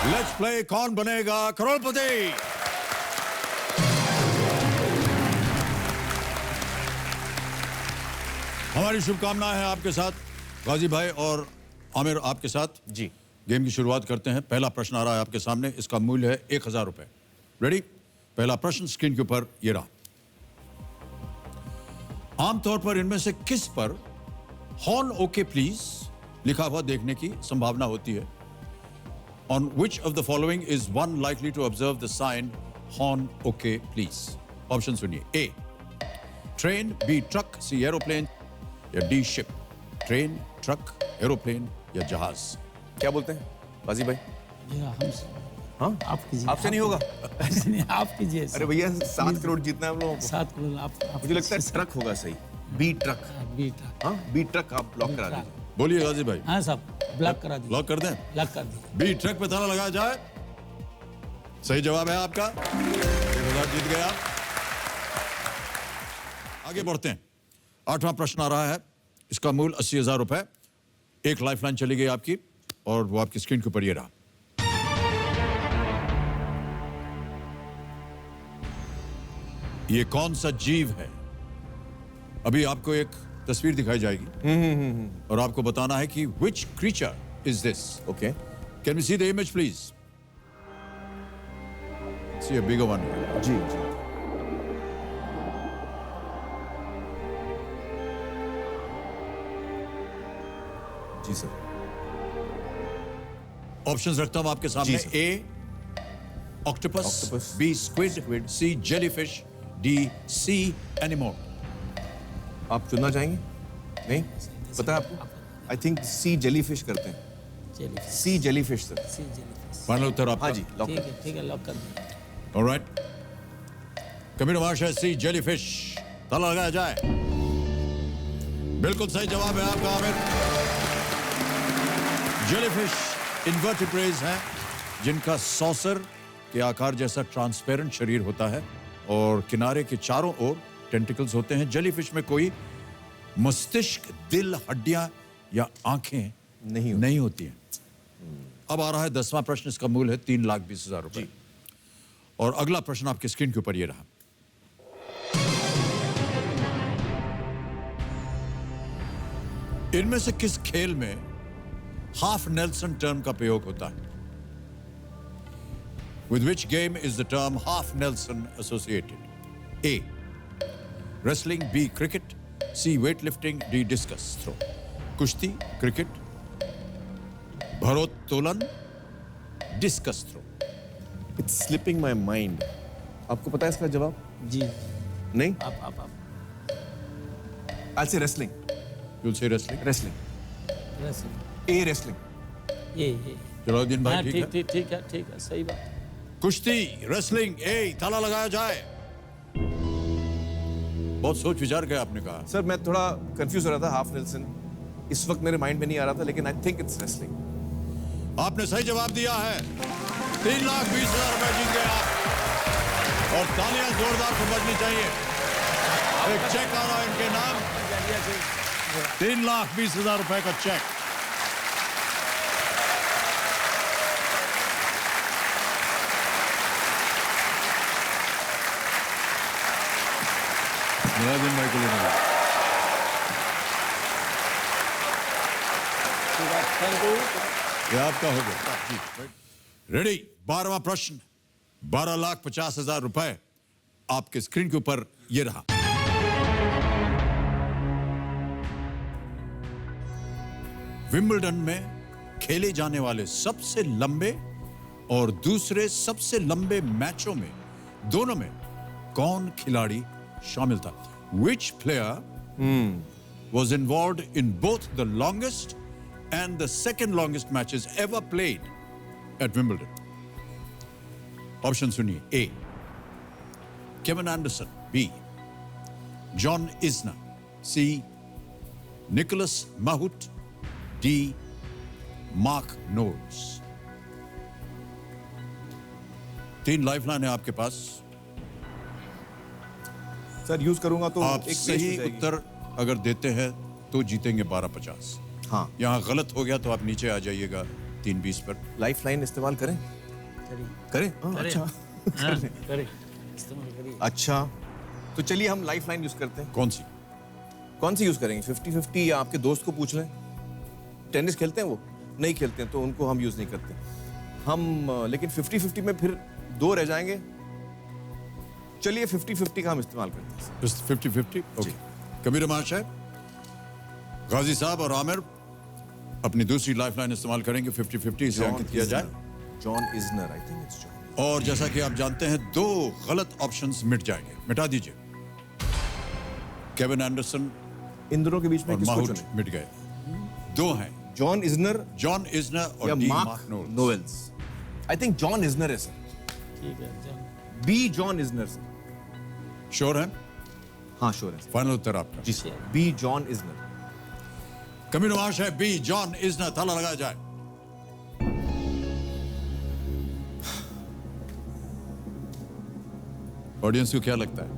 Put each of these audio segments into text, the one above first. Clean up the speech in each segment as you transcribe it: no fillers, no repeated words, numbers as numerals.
Let's play कौन बनेगा करोड़पति। हमारी शुभकामनाएं हैं आपके साथ गाजी भाई और आमिर आपके साथ जी। गेम की शुरुआत करते हैं। पहला प्रश्न आ रहा है आपके सामने, इसका मूल्य है 1000 रुपए। रेडी? पहला प्रश्न स्क्रीन के ऊपर ये रहा। आमतौर पर इनमें से किस पर हॉर्न ओके प्लीज लिखा हुआ देखने की संभावना होती है? On which of the following is one likely to observe the sign horn okay please? Option सुनिए। A train, B truck, C aeroplane या D ship. Train, truck, aeroplane या जहाज। क्या बोलते हैं बाजी भाई? हाँ आप कीजिए। आपसे नहीं होगा? ऐसे नहीं, आप कीजिए। अरे भैया 7 करोड़ जीतना है हम लोगों को। 7 करोड़ आप मुझे लगता है ट्रक होगा सही। B truck. B truck. हाँ बी ट्रक आप ब्लॉक करा दीजिए। बोलिए गाजी भाई। हाँ साहब ब्लॉक करा दीजिए। लॉक कर दें? लॉक कर दीजिए। बी ट्रक पे ताला लगाया जाए। सही जवाब है आपका। 1000 जीत गए आप। आगे बढ़ते हैं। 8वां प्रश्न आ रहा है, इसका मूल्य 80,000 रुपए। एक लाइफलाइन चली गई आपकी और वो आपकी स्क्रीन के ऊपर ये रहा। ये कौन सा जीव है? अभी आपको एक तस्वीर दिखाई जाएगी और आपको बताना है कि which creature is this? Okay. Can we see the image please? See a bigger one. जी जी। जी सर। ऑप्शंस रखता हूं आपके सामने। जी, A octopus, Octopus. B squid, C jellyfish, D sea anemone. आप चुनना चाहेंगे? नहीं पता है आपको? आई थिंक सी जेलीफिश करते हैं। जेलीफिश। सी जेलीफिश सर। सी जेलीफिश। फाइनल उत्तर आपका? हाँ जी लॉक। ठीक है लॉक कर दीजिए। ऑलराइट। कमिंग मार्शल सी जेलीफिश। ताला लगाया जाए। बिल्कुल सही जवाब है आपका आमिर। जेलीफिश इन्वर्टिब्रेट्स हैं जिनका सॉसर के आकार जैसा ट्रांसपेरेंट शरीर होता है और किनारे के चारों ओर टेंटिकल्स होते हैं। जेलीफिश में कोई मस्तिष्क, दिल, हड्डियां या आंखें नहीं होती हैं। अब आ रहा है 10वां प्रश्न, इसका मूल्य है 3,20,000 रुपए। और अगला प्रश्न आपकी स्क्रीन के ऊपर ये रहा। इनमें से किस खेल में हाफ नेल्सन टर्म का प्रयोग होता है? With which game is the term half Nelson associated? A. Wrestling, B. Cricket, C. Weightlifting, D. Discus throw. कुश्ती, क्रिकेट, भारोत्तोलन, discus throw. It's slipping my mind. आपको पता है इसका जवाब? जी नहीं? आप I say wrestling. You'll say wrestling? Wrestling. Wrestling. A wrestling. ये जलालुद्दीन भाई हाँ ठीक है? ठीक है सही बात। कुश्ती, रेसलिंग, ए, ताला लगाया जाए। बहुत सोच विचार के आपने कहा। सर मैं थोड़ा कंफ्यूज हो रहा था। हाफ नेल्सन इस वक्त मेरे माइंड में नहीं आ रहा था, लेकिन आई थिंक इट्स रेसलिंग। आपने सही जवाब दिया है। 3,20,000 रुपए जीत गए आप और तालियां जोरदार से बजनी चाहिए। एक चेक आ रहा है इनके नाम, 3,20,000 रुपए का चेक। जलालुद्दीन भाई को लेना है। Thank you. ये आपका हो गया। रेडी? 12वां प्रश्न, 12,50,000 रुपए आपके स्क्रीन के ऊपर ये रहा। विंबलडन में खेले जाने वाले सबसे लंबे और दूसरे सबसे लंबे मैचों में दोनों में कौन खिलाड़ी शामिल था? Which player was involved in both the longest and the second longest matches ever played at Wimbledon? Option सुनिए। A. Kevin Anderson, B. John Isner, C. Nicholas Mahut, D. Mark Knowles. 3 lifeline है आपके पास। Sir use करूंगा तो आप एक सही उत्तर अगर देते हैं तो जीतेंगे 12,50। हाँ यहाँ गलत हो गया तो आप नीचे आ जाइएगा 3,20 पर। लाइफ लाइन इस्तेमाल करें। करें? अच्छा करें इस्तेमाल करिए। अच्छा, तो चलिए हम लाइफ लाइन यूज करते हैं। कौन सी? कौन सी यूज करेंगे? 50-50 या आपके दोस्त को पूछ लें? टेनिस खेलते हैं वो? नहीं खेलते हैं तो उनको हम यूज नहीं करते। हम लेकिन 50-50 में फिर 2 रह जाएंगे। चलिए 50-50 का हम इस्तेमाल करते हैं। 50-50? ओके। कबीर महाशय, गाजी साहब और आमिर अपनी दूसरी लाइफलाइन इस्तेमाल करेंगे। 50-50 इसे अंकित किया जाए। John Isner, I think it's John. और जैसा कि आप जानते हैं 2 गलत ऑप्शंस मिट जाएंगे। मिटा दीजिए। केविन एंडरसन इन दोनों के बीच में और किसको माउट चुने? मिट गए। 2 हैं, जॉन इजनर जॉन इजनर और या D Mark Mark Knowles. Knowles? I think John Isner है सर। ठीक है John. B John Isner sir. Sure हैं? हाँ श्योर है सर। फाइनल उत्तर आपका? जी sir, B John Isner. Kabir महाशय, बी जॉन इजनर, ताला लगाया जाए। ऑडियंस को क्या लगता है?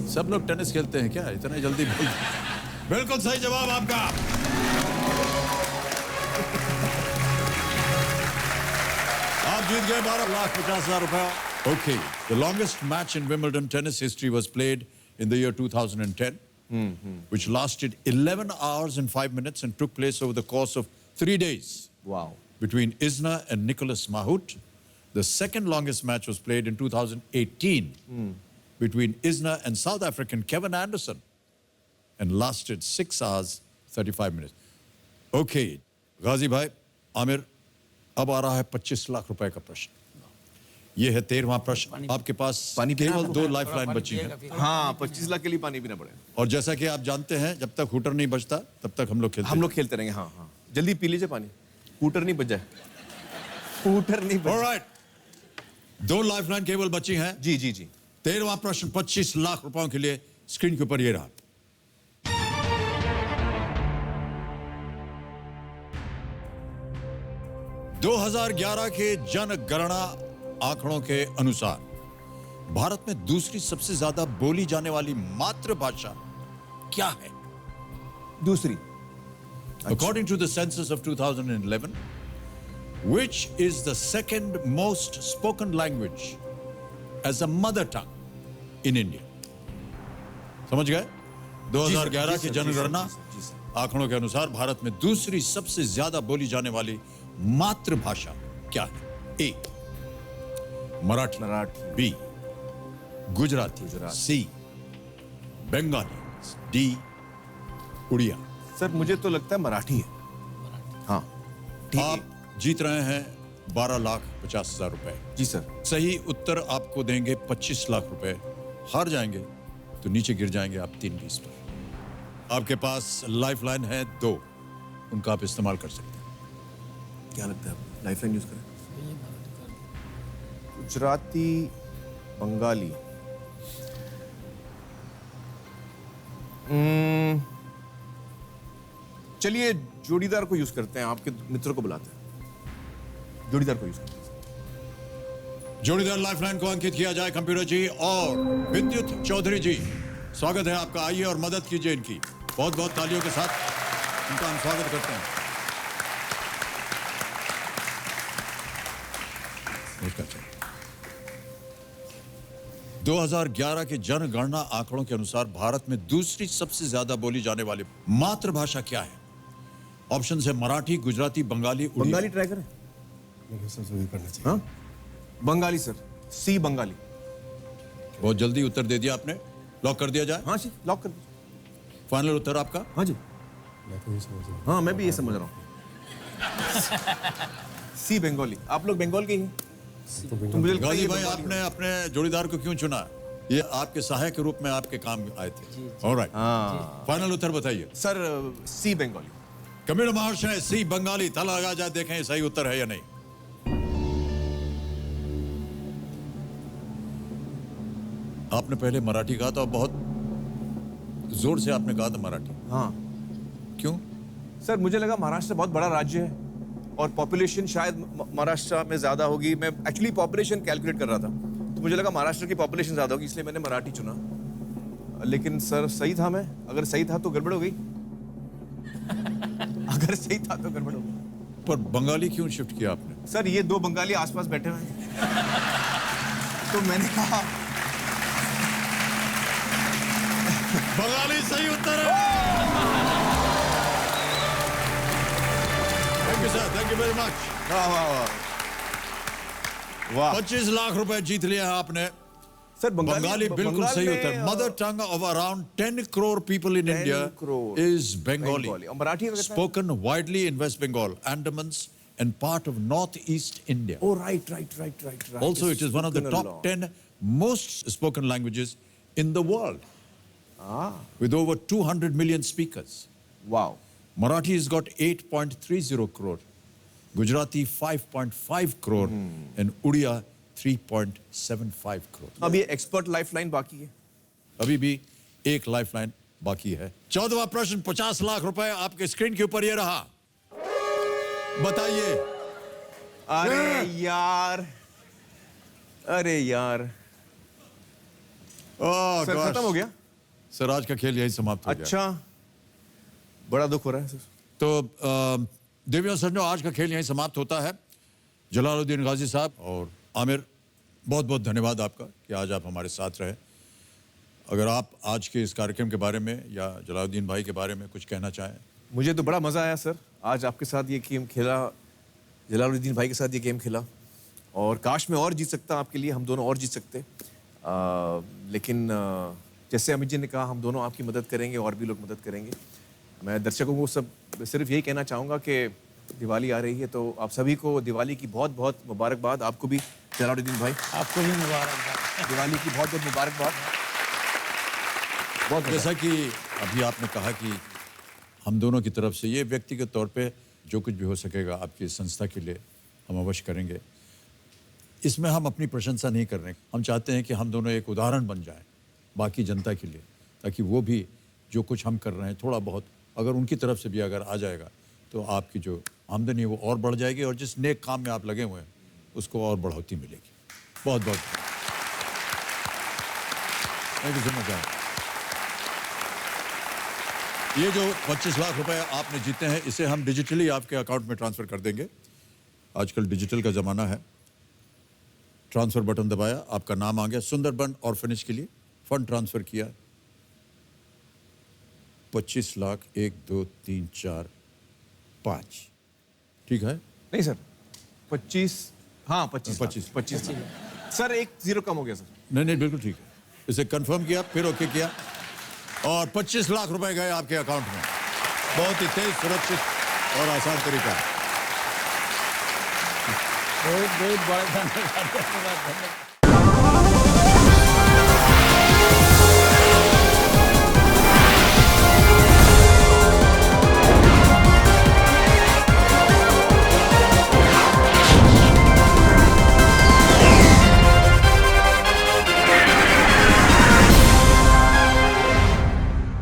सब लोग टेनिस खेलते हैं क्या? इतना जल्दी बिल्कुल सही जवाब आपका। आप जीत गए 12,50,000 रुपए। Okay, the longest match in Wimbledon tennis history was played in the year 2010, which lasted 11 hours and 5 minutes and took place over the course of 3 days wow. between Isner and Nicholas Mahut. The second longest match was played in 2018 between Isner and South African Kevin Anderson and lasted 6 hours 35 minutes. Okay, गाजी भाई, आमिर, अब आ रहा है 25 लाख रुपए का प्रश्न। ये है 13वां प्रश्न। आपके पास पानी पीना केवल है? 2 लाइफलाइन बची हैं। हाँ 25 लाख के लिए पानी पीना पड़ेगा। और जैसा कि आप जानते हैं, जब तक हूटर नहीं बजता तब तक हम लोग खेलते हम लोग खेलते रहेंगे। हाँ हाँ, जल्दी पी लीजिए पानी। हूटर नहीं बज जाए। हूटर नहीं बज। ऑलराइट, 2 लाइफलाइन केवल बची हैं। जी जी जी। 13वां प्रश्न 25 लाख रुपयों के लिए स्क्रीन के ऊपर ये रहा। – 2011 के जनगणना आंकड़ों के अनुसार भारत में दूसरी सबसे ज्यादा बोली जाने वाली मातृभाषा क्या है? दूसरी। According to the census of 2011, which is the second most spoken language as a mother tongue in India? समझ गए? 2011 की जनगणना आंकड़ों के अनुसार भारत में दूसरी सबसे ज्यादा बोली जाने वाली मातृभाषा क्या है? ए मराठी, बी गुजराती, सी बंगाली, डी उड़िया। सर मुझे तो लगता है मराठी है। हाँ ठीक है। आप जीत रहे हैं 12,50,000 रुपए। जी सर। सही उत्तर आपको देंगे 25 लाख रुपए। हार जाएंगे तो नीचे गिर जाएंगे आप 3-20 पर। आपके पास लाइफलाइन है 2, उनका आप इस्तेमाल कर सकते हैं। क्या लगता है लाइफलाइन यूज करें? गुजराती, बंगाली। चलिए जोड़ीदार को यूज करते हैं। आपके मित्र को बुलाते हैं। जोड़ीदार को यूज करते हैं। जोड़ीदार लाइफलाइन को अंकित किया जाए कंप्यूटर जी। और विद्युत चौधरी जी, स्वागत है आपका। आइए और मदद कीजिए इनकी। बहुत बहुत तालियों के साथ इनका हम स्वागत करते हैं। 2011 के जनगणना आंकड़ों के अनुसार भारत में दूसरी सबसे ज्यादा बोली जाने वाली मातृभाषा क्या है? ऑप्शन है मराठी, गुजराती, बंगाली, उड़िया। बंगाली ट्राई करें। हाँ? बंगाली सर, सी बंगाली। बहुत जल्दी उत्तर दे दिया आपने। लॉक कर दिया जाए? हाँ जी लॉक कर दीजिए। फाइनल उत्तर आपका? हाँ जी। हाँ मैं भी ये समझ रहा हूँ। सी बंगाली। आप लोग बंगाल के ही हैं? तो मुझे लगता है गाजी ये भाई, बंगाली आपने अपने जोड़ीदार को क्यों चुना? ये आपके सहायक के रूप में आपके काम आए थे। ऑलराइट, हाँ फाइनल उत्तर बताइए। सर सी बंगाली। कबीर महाशय, सी बंगाली। ताला लगा जाए, देखें ये सही उत्तर है या नहीं। आपने पहले मराठी कहा था, बहुत जोर से आपने कहा था मराठी। हाँ क्यों? सर मुझे लगा महाराष्ट्र बहुत बड़ा राज्य है और पॉपुलेशन शायद महाराष्ट्र में ज्यादा होगी। मैं एक्चुअली पॉपुलेशन कैलकुलेट कर रहा था तो मुझे लगा महाराष्ट्र की पॉपुलेशन ज्यादा होगी, इसलिए मैंने मराठी चुना। लेकिन सर सही था मैं। अगर सही था तो गड़बड़ हो गई। अगर सही था तो गड़बड़ हो गई। पर बंगाली क्यों शिफ्ट किया आपने? सर ये दो बंगाली आसपास बैठे हुए हैं तो मैंने कहा बंगाली सही उत्तर है। Thank you sir, thank you very much. वाह वाह वाह वाह 25 लाख रुपए जीत लिया है आपने। सर बंगाली बिल्कुल सही उत्तर। Mother tongue of around 10 crore people in 10 India crore. is Bengali. और मराठी में कितना है? Spoken widely in West Bengal, Andamans, and part of northeast India. Oh, right. Also, it is one of the Spoken a top lot. 10 most spoken languages in the world, Ah, with over 200 million speakers. wow. Marathi has got 8.30 crore, Gujarati 5.5 crore, and Odia 3.75 crore. अब ये expert lifeline बाकी है। अभी भी एक lifeline बाकी है। 14वां प्रश्न 50 लाख रुपए आपके स्क्रीन के ऊपर ये रहा। बताइए। अरे यार ओह सर खत्म हो गया। सर आज का खेल यही समाप्त हो गया। अच्छा बड़ा दुख हो रहा है सर। तो देवियों सज्जनों, आज का खेल यहीं समाप्त होता है। जलालुद्दीन गाजी साहब और आमिर, बहुत बहुत धन्यवाद आपका कि आज आप हमारे साथ रहे। अगर आप आज के इस कार्यक्रम के बारे में या जलालुद्दीन भाई के बारे में कुछ कहना चाहें। मुझे तो बड़ा मजा आया सर, आज आपके साथ ये गेम खेला, जलालुद्दीन भाई के साथ ये गेम खेला, और काश मैं और जीत सकता आपके लिए, हम दोनों और जीत सकते। लेकिन जैसे अमित जी ने कहा, हम दोनों आपकी मदद करेंगे और भी लोग मदद करेंगे। मैं दर्शकों को सब सिर्फ यही कहना चाहूँगा कि दिवाली आ रही है, तो आप सभी को दिवाली की बहुत बहुत मुबारकबाद। आपको भी जलालुद्दीन भाई, आपको भी मुबारकबाद। दिवाली की बहुत बहुत मुबारकबाद। बहुत जैसा कि अभी आपने कहा कि हम दोनों की तरफ से ये व्यक्तिगत तौर पे जो कुछ भी हो सकेगा आपकी संस्था के लिए हम अवश्य करेंगे। इसमें हम अपनी प्रशंसा नहीं कर रहे हैं, हम चाहते हैं कि हम दोनों एक उदाहरण बन जाएं बाकी जनता के लिए, ताकि वो भी जो कुछ हम कर रहे हैं थोड़ा बहुत अगर उनकी तरफ से भी अगर आ जाएगा तो आपकी जो आमदनी है वो और बढ़ जाएगी, और जिस नेक काम में आप लगे हुए हैं उसको और बढ़ोतरी मिलेगी। बहुत बहुत थैंक यू सो मच। ये जो 25 लाख रुपए आपने जीते हैं, इसे हम डिजिटली आपके अकाउंट में ट्रांसफर कर देंगे। आजकल डिजिटल का ज़माना है। ट्रांसफर बटन दबाया, आपका नाम आ गया, सुंदरबन ऑर्फनेज के लिए फंड ट्रांसफर किया। 25 लाख 1 2 3 4 5 ठीक है? नहीं सर 25, हाँ 25 सर, एक जीरो कम हो गया सर। नहीं बिल्कुल ठीक है। इसे कंफर्म किया, फिर ओके किया, और 25 लाख रुपए गए आपके अकाउंट में। बहुत ही तेज, सुरक्षित और आसान तरीका। बहुत बहुत बड़ा धन्यवाद।